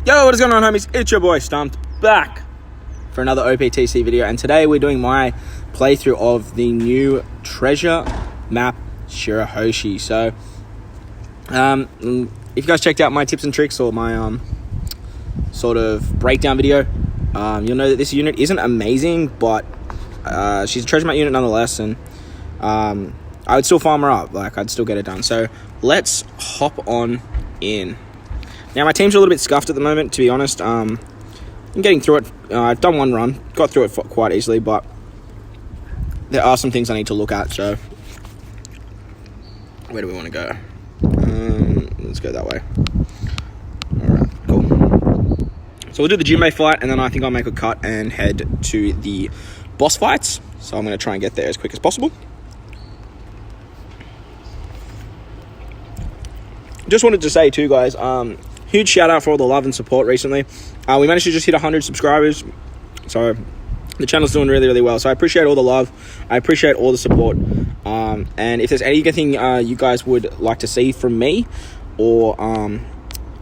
Yo, what is going on, homies? It's your boy Stumped back for another OPTC video, and today we're doing my playthrough of the new treasure map Shirahoshi. So if you guys checked out my tips and tricks or my sort of breakdown video, you'll know that this unit isn't amazing, but she's a treasure map unit nonetheless, and I would still farm her up. Like, I'd still get it done. So let's hop on in. Now, my team's a little bit scuffed at the moment, to be honest. I'm getting through it. I've done one run, got through it quite easily, but there are some things I need to look at. So where do we want to go? Let's go that way. Alright, cool. So we'll do the Jinbei fight, and then I think I'll make a cut and head to the boss fights. So I'm going to try and get there as quick as possible. Just wanted to say too, guys, huge shout out for all the love and support recently. We managed to just hit 100 subscribers, so the channel's doing really, really well. So I appreciate all the love. I appreciate all the support. And if there's anything you guys would like to see from me, or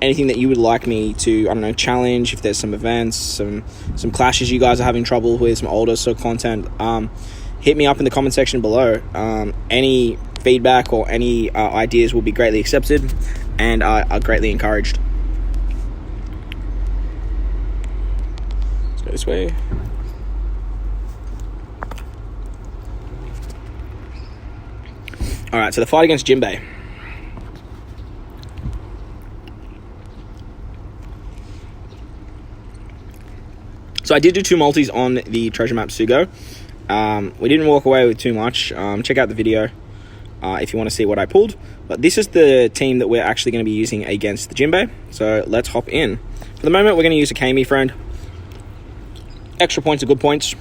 anything that you would like me to, I don't know, challenge, if there's some events, some clashes you guys are having trouble with, some older sort of content, hit me up in the comment section below. Any feedback or any ideas will be greatly accepted and are greatly encouraged. Let's go this way. Alright, so the fight against Jinbei. So I did do two multis on the treasure map Sugo. We didn't walk away with too much. Check out the video if you want to see what I pulled. But this is the team that we're actually going to be using against the Jinbei. So let's hop in. For the moment, we're going to use a Kami friend. Extra points are good points.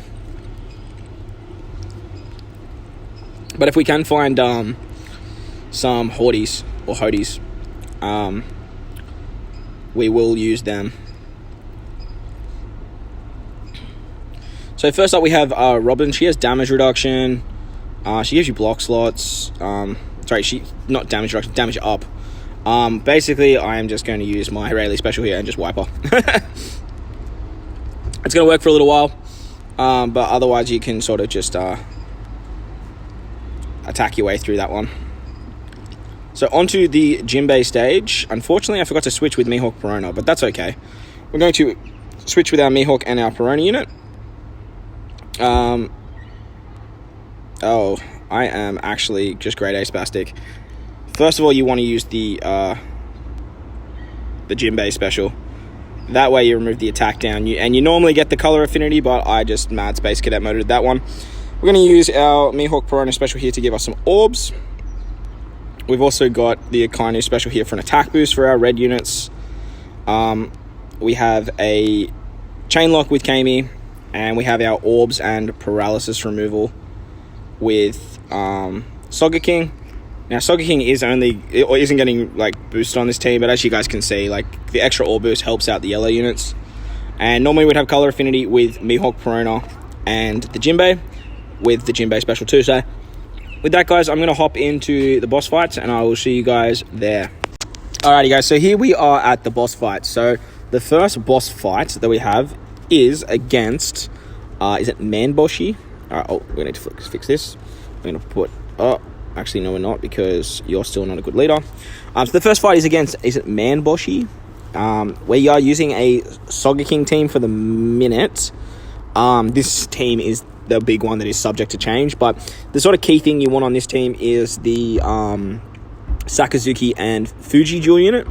But if we can find some Horties or Hodies, we will use them. So first up we have Robin. She has damage reduction. She gives you block slots. Sorry, not damage reduction, damage up. Basically, I am just going to use my Rayleigh special here and just wipe her. It's going to work for a little while, but otherwise you can sort of just attack your way through that one. So onto the Jinbei stage. Unfortunately, I forgot to switch with Mihawk Perona, but that's okay. We're going to switch with our Mihawk and our Perona unit. Oh, I am actually just grade A spastic. First of all, you want to use the Jinbei special. That way you remove the attack down. And you normally get the color affinity, but I just mad space cadet moded that one. We're going to use our Mihawk Perona special here to give us some orbs. We've also got the Akainu special here for an attack boost for our red units. We have a chain lock with Kami, and we have our orbs and paralysis removal with Sogeking. Now, Sogeking isn't getting like boosted on this team, but as you guys can see, like the extra orb boost helps out the yellow units. And normally we'd have color affinity with Mihawk Perona and the Jinbei, with the Jinbei special too. So with that, guys, I'm going to hop into the boss fights, and I will see you guys there. Alrighty, guys, so here we are at the boss fight. So the first boss fight that we have is against, is it Manboshi? Oh, we need to fix this. We're going to put, actually, no, we're not, because you're still not a good leader. So the first fight is against, is it Manboshi? We are using a Sogeking team for the minute. This team is the big one that is subject to change, but the sort of key thing you want on this team is the Sakazuki and Fuji dual unit,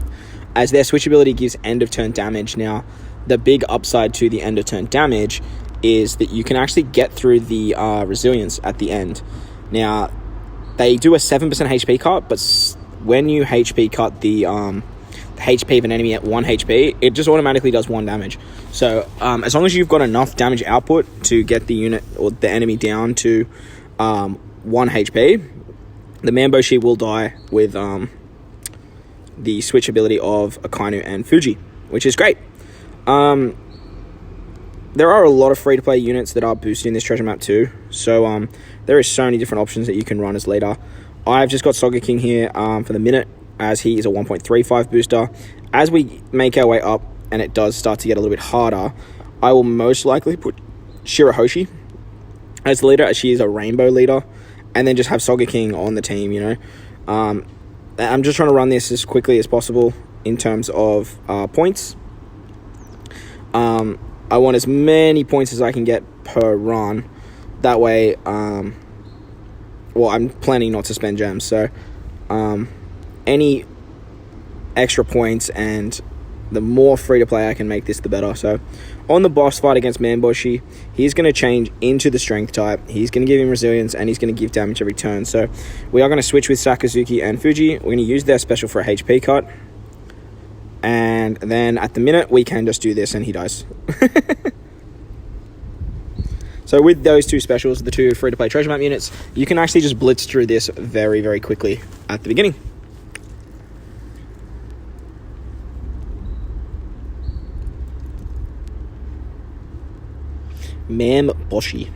as their switch ability gives end of turn damage. Now, the big upside to the end of turn damage is that you can actually get through the resilience at the end. Now, they do a 7% HP cut, but when you HP cut the HP of an enemy at 1 HP, it just automatically does 1 damage. So as long as you've got enough damage output to get the unit or the enemy down to 1 HP, the Manboshi will die with the switch ability of Akainu and Fuji, which is great. There are a lot of free-to-play units that are boosted in this treasure map too, so there is so many different options that you can run as leader. I've just got Sogeking here for the minute, as he is a 1.35 booster. As we make our way up and it does start to get a little bit harder, I will most likely put Shirahoshi as the leader, as she is a rainbow leader, and then just have Sogeking on the team, you know. I'm just trying to run this as quickly as possible in terms of points. I want as many points as I can get per run. That way, well, I'm planning not to spend gems, so any extra points and the more free-to-play I can make this, the better. So on the boss fight against Manboshi, he's going to change into the strength type. He's going to give him resilience, and he's going to give damage every turn. So we are going to switch with Sakazuki and Fuji. We're going to use their special for a HP cut. And then at the minute, we can just do this, and he dies. So with those two specials, the two free-to-play treasure map units, you can actually just blitz through this very, very quickly at the beginning. Manboshi.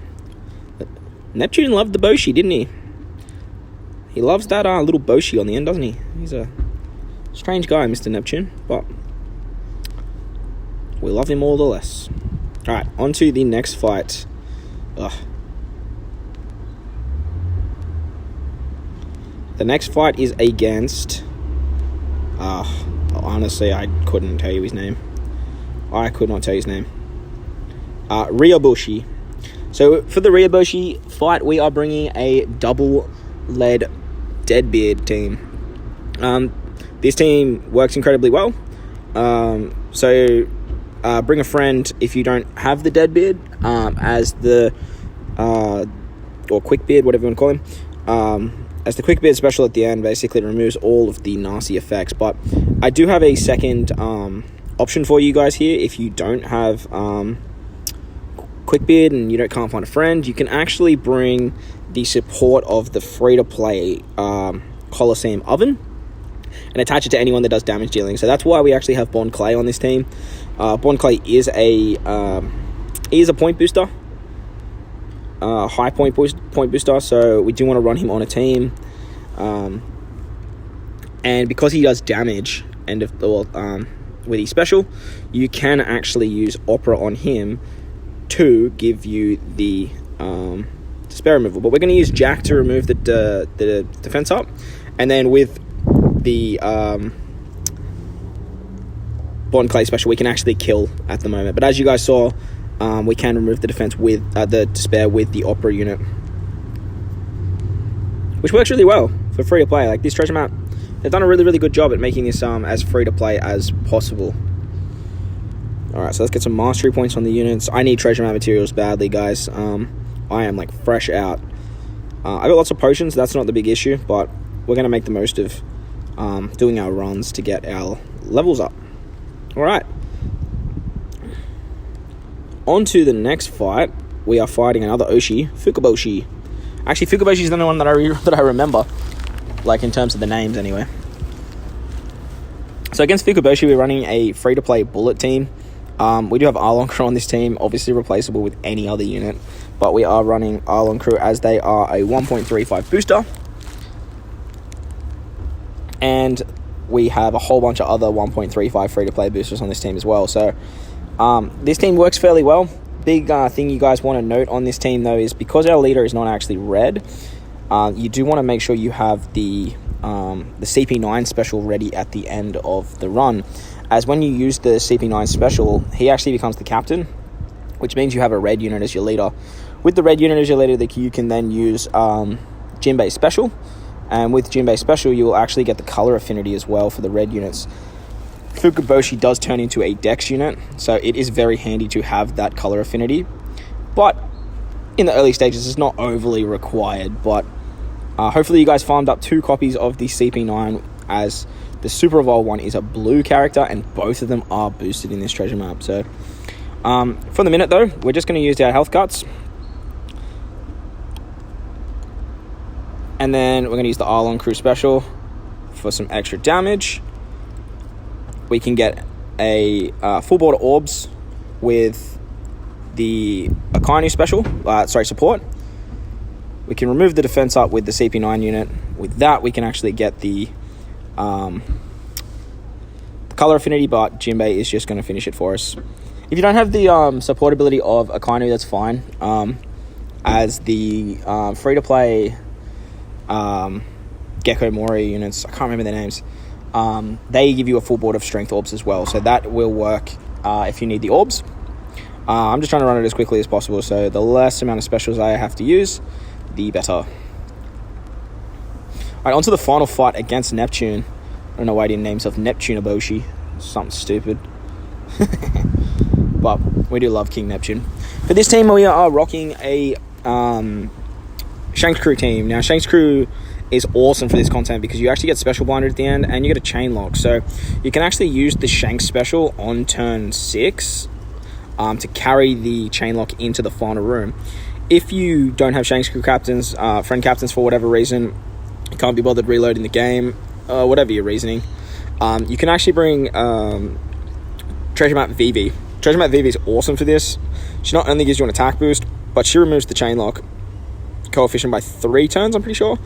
Neptune loved the Boshi, didn't he? He loves that little Boshi on the end, doesn't he? He's a strange guy, Mr. Neptune, but we love him all the less. Alright, on to the next fight. Ugh. The next fight is against... honestly, I couldn't tell you his name. I could not tell you his name. Ryoboshi. So for the Ryoboshi fight, we are bringing a double lead Deadbeard team. This team works incredibly well. So bring a friend if you don't have the Deadbeard as the or Quickbeard, whatever you want to call him. As the Quickbeard special at the end basically removes all of the nasty effects. But I do have a second option for you guys here. If you don't have Quickbeard and you can't find a friend, you can actually bring the support of the free-to-play Colosseum Oven and attach it to anyone that does damage dealing. So that's why we actually have Bond Clay on this team. Bond Clay is a point booster, high point booster, so we do want to run him on a team. And because he does damage with his special, you can actually use Opera on him to give you the despair removal. But we're going to use Jack to remove the defense up, and then with the Bond Clay special, we can actually kill at the moment. But as you guys saw, we can remove the defense with the despair with the Opera unit, which works really well for free to play. Like this treasure map, they've done a really, really good job at making this as free to play as possible. Alright, so let's get some mastery points on the units. I need treasure map materials badly, guys. I am like fresh out. I got lots of potions, that's not the big issue, but we're going to make the most of doing our runs to get our levels up. Alright. On to the next fight. We are fighting another Oshi, Fukaboshi. Actually, Fukaboshi is the only one that I remember, like in terms of the names anyway. So against Fukaboshi, we're running a free-to-play bullet team. We do have Arlon Crew on this team, obviously replaceable with any other unit, but we are running Arlon Crew as they are a 1.35 booster. And we have a whole bunch of other 1.35 free-to-play boosters on this team as well. So this team works fairly well. Big thing you guys want to note on this team, though, is because our leader is not actually red, you do want to make sure you have the CP9 special ready at the end of the run. As when you use the CP9 special, he actually becomes the captain, which means you have a red unit as your leader. With the red unit as your leader, you can then use Jinbei Special. And with Jinbei Special, you will actually get the color affinity as well for the red units. Fukaboshi does turn into a Dex unit, so it is very handy to have that color affinity. But in the early stages, it's not overly required. But hopefully you guys farmed up 2 copies of the CP9, as the Super Evolved one is a blue character, and both of them are boosted in this treasure map. So for the minute, though, we're just going to use our health cuts. And then we're going to use the Arlon Crew special for some extra damage. We can get a full board of orbs with the Akainu special, support. We can remove the defense up with the CP9 unit. With that, we can actually get the color affinity, but Jinbei is just going to finish it for us. If you don't have the support ability of Akainu, that's fine. As the free-to-play Gecko Mori units, I can't remember their names, they give you a full board of strength orbs as well, so that will work if you need the orbs. I'm just trying to run it as quickly as possible, so the less amount of specials I have to use, the better. Alright, on to the final fight against Neptune. I don't know why he didn't name himself Neptunaboshi. Something stupid. But we do love King Neptune. For this team, we are rocking a Shanks Crew team. Now, Shanks Crew is awesome for this content because you actually get special blinded at the end and you get a chain lock. So you can actually use the Shanks special on turn 6 to carry the chain lock into the final room. If you don't have Shanks Crew captains, friend captains for whatever reason, you can't be bothered reloading the game, whatever your reasoning, you can actually bring Treasure Map VV. Treasure Map VV is awesome for this. She not only gives you an attack boost, but she removes the chain lock coefficient by 3 turns, I'm pretty sure.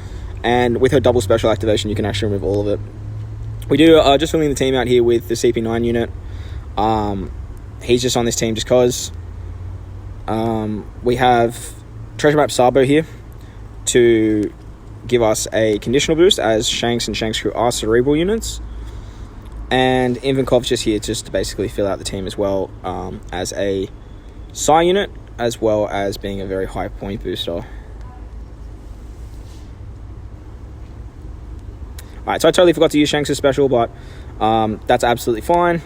And with her double special activation, you can actually remove all of it. We do just filling the team out here with the CP9 unit. He's just on this team just because. We have Treasure Map Sabo here to give us a conditional boost, as Shanks and Shanks Crew are cerebral units. And Invenkov's just here just to basically fill out the team as well, as a Psy unit, as well as being a very high point booster. Alright, so I totally forgot to use Shanks' special, but that's absolutely fine,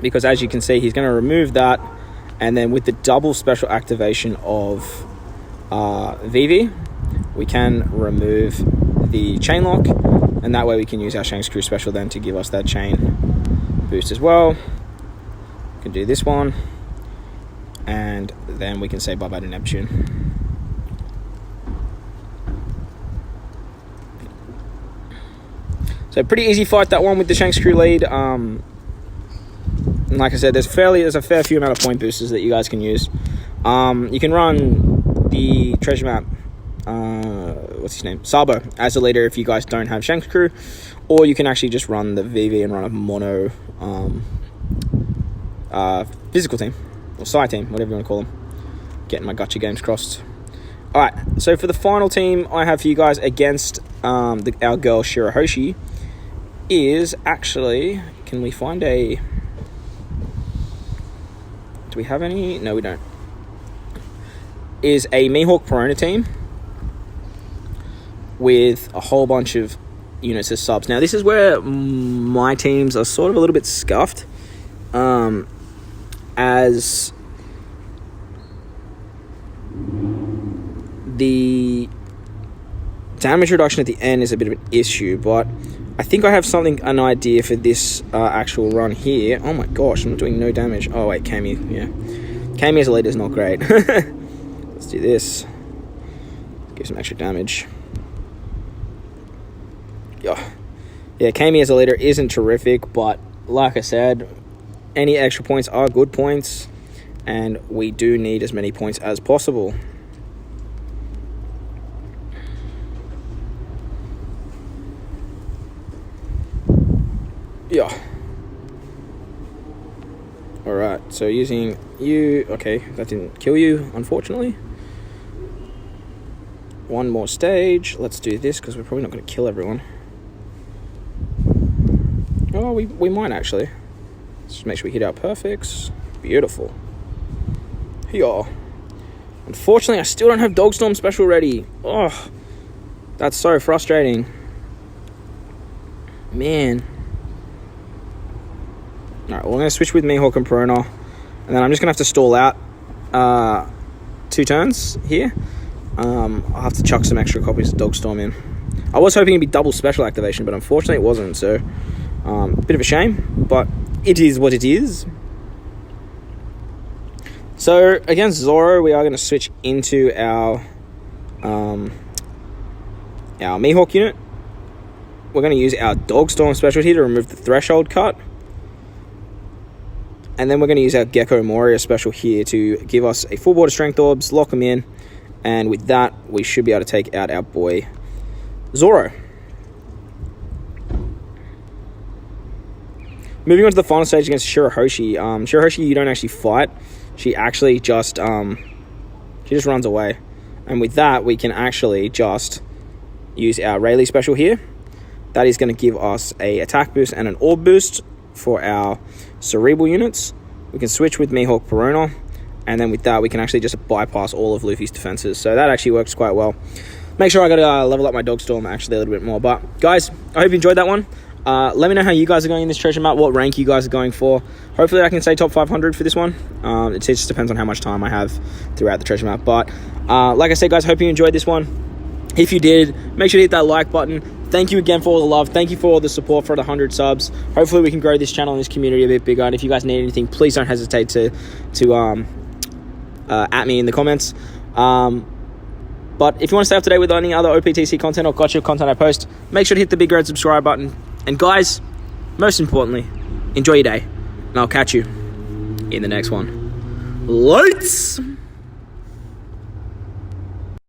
because as you can see, he's going to remove that, and then with the double special activation of VV, we can remove the chain lock, and that way we can use our Shanks Crew special then to give us that chain boost as well. We can do this one, and then we can say bye-bye to Neptune. So pretty easy fight, that one with the Shanks Crew lead. And like I said, there's a fair few amount of point boosters that you guys can use. You can run the Treasure Map, what's his name, Sabo, as a leader if you guys don't have Shanks Crew, or you can actually just run the VV and run a mono physical team, or Psy team, whatever you want to call them. Getting my gotcha games crossed. Alright, so for the final team I have for you guys against our girl Shirahoshi is actually, can we find a, do we have any? No, we don't. Is a Mihawk Perona team with a whole bunch of units as subs. Now this is where my teams are sort of a little bit scuffed, as the damage reduction at the end is a bit of an issue, but I think I have an idea for this actual run here. Oh my gosh, I'm not doing no damage. Oh wait, Kami, yeah. Kami as a leader is not great. Let's do this. Give some extra damage. Yeah, Kami as a leader isn't terrific, but like I said, any extra points are good points, and we do need as many points as possible. Yeah. Alright, so using you, okay, that didn't kill you, unfortunately. One more stage. Let's do this, because we're probably not going to kill everyone. Oh, we might actually. Let's just make sure we hit our perfects. Beautiful. Yeah. Unfortunately, I still don't have Dogstorm special ready. Oh, that's so frustrating. Man. Alright, well, I'm going to switch with Mihawk and Perona, and then I'm just going to have to stall out 2 turns here. I'll have to chuck some extra copies of Dogstorm in. I was hoping it'd be double special activation, but unfortunately it wasn't, so bit of a shame, but it is what it is. So against Zoro, we are going to switch into our Mihawk unit. We're going to use our Dogstorm special here to remove the threshold cut. And then we're going to use our Gecko Moria special here to give us a full board of strength orbs, lock them in, and with that, we should be able to take out our boy Zoro. Moving on to the final stage against Shirahoshi. Shirahoshi, you don't actually fight. She actually just runs away. And with that, we can actually just use our Rayleigh special here. That is going to give us a attack boost and an orb boost for our cerebral units. We can switch with Mihawk Perona. And then with that, we can actually just bypass all of Luffy's defenses. So that actually works quite well. Make sure I got to level up my Dog Storm actually a little bit more. But guys, I hope you enjoyed that one. Let me know how you guys are going in this treasure map, what rank you guys are going for. Hopefully I can say top 500 for this one. It just depends on how much time I have throughout the treasure map. But like I said, guys, hope you enjoyed this one. If you did, make sure to hit that like button. Thank you again for all the love. Thank you for all the support for the 100 subs. Hopefully we can grow this channel and this community a bit bigger. And if you guys need anything, please don't hesitate to at me in the comments. But if you want to stay up to date with any other OPTC content or gotcha content I post, make sure to hit the big red subscribe button. And guys, most importantly, enjoy your day. And I'll catch you in the next one. Lights!